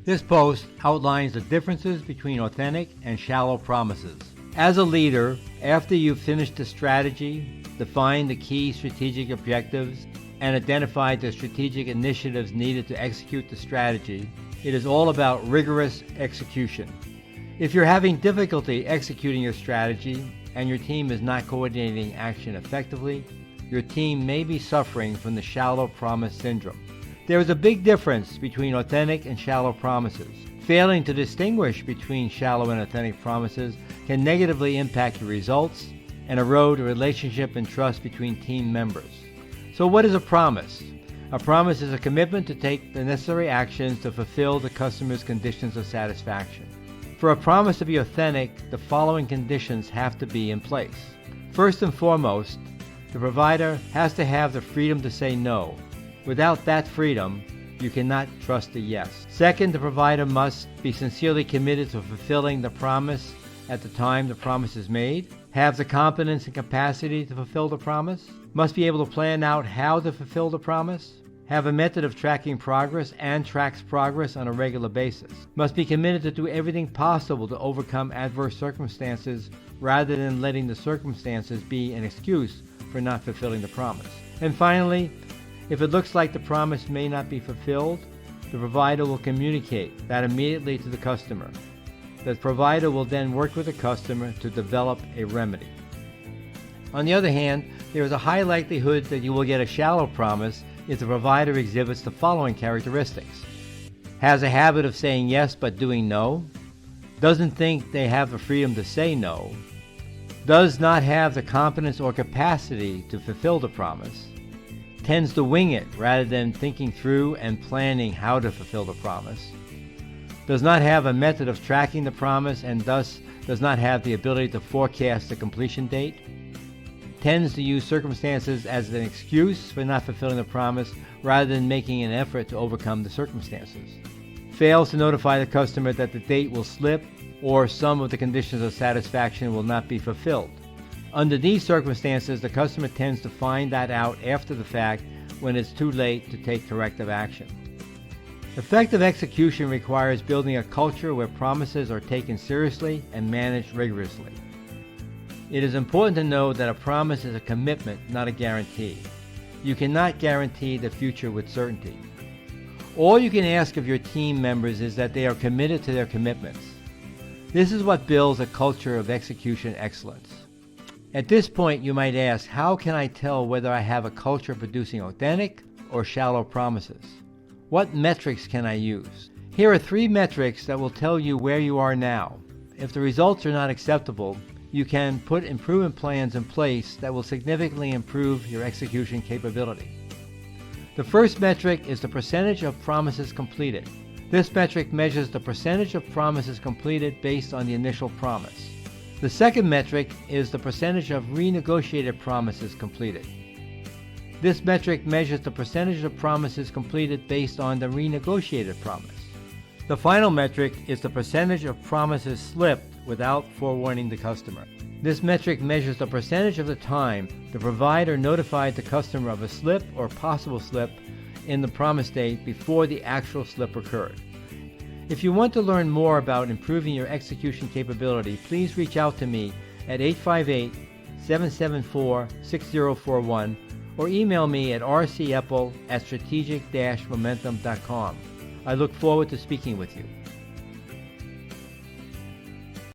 This post outlines the differences between authentic and shallow promises. As a leader, after you've finished the strategy, defined the key strategic objectives, and identified the strategic initiatives needed to execute the strategy, it is all about rigorous execution. If you're having difficulty executing your strategy and your team is not coordinating action effectively, your team may be suffering from the shallow promise syndrome. There is a big difference between authentic and shallow promises. Failing to distinguish between shallow and authentic promises can negatively impact your results and erode the relationship and trust between team members. So what is a promise? A promise is a commitment to take the necessary actions to fulfill the customer's conditions of satisfaction. For a promise to be authentic, the following conditions have to be in place. First and foremost, the provider has to have the freedom to say no. Without that freedom, you cannot trust a yes. Second, the provider must be sincerely committed to fulfilling the promise at the time the promise is made, have the competence and capacity to fulfill the promise, must be able to plan out how to fulfill the promise, have a method of tracking progress and tracks progress on a regular basis, must be committed to do everything possible to overcome adverse circumstances rather than letting the circumstances be an excuse for not fulfilling the promise. And finally, if it looks like the promise may not be fulfilled, the provider will communicate that immediately to the customer. The provider will then work with the customer to develop a remedy. On the other hand, there is a high likelihood that you will get a shallow promise if the provider exhibits the following characteristics: has a habit of saying yes but doing no, doesn't think they have the freedom to say no, does not have the competence or capacity to fulfill the promise, tends to wing it rather than thinking through and planning how to fulfill the promise, does not have a method of tracking the promise and thus does not have the ability to forecast the completion date, tends to use circumstances as an excuse for not fulfilling the promise rather than making an effort to overcome the circumstances, fails to notify the customer that the date will slip or some of the conditions of satisfaction will not be fulfilled. Under these circumstances, the customer tends to find that out after the fact when it's too late to take corrective action. Effective execution requires building a culture where promises are taken seriously and managed rigorously. It is important to know that a promise is a commitment, not a guarantee. You cannot guarantee the future with certainty. All you can ask of your team members is that they are committed to their commitments. This is what builds a culture of execution excellence. At this point, you might ask, how can I tell whether I have a culture producing authentic or shallow promises? What metrics can I use? Here are 3 metrics that will tell you where you are now. If the results are not acceptable, you can put improvement plans in place that will significantly improve your execution capability. The first metric is the percentage of promises completed. This metric measures the percentage of promises completed based on the initial promise. The second metric is the percentage of renegotiated promises completed. This metric measures the percentage of promises completed based on the renegotiated promise. The final metric is the percentage of promises slipped without forewarning the customer. This metric measures the percentage of the time the provider notified the customer of a slip or possible slip in the promise date before the actual slip occurred. If you want to learn more about improving your execution capability, please reach out to me at 858-774-6041 or email me at rcepple@strategic-momentum.com. I look forward to speaking with you.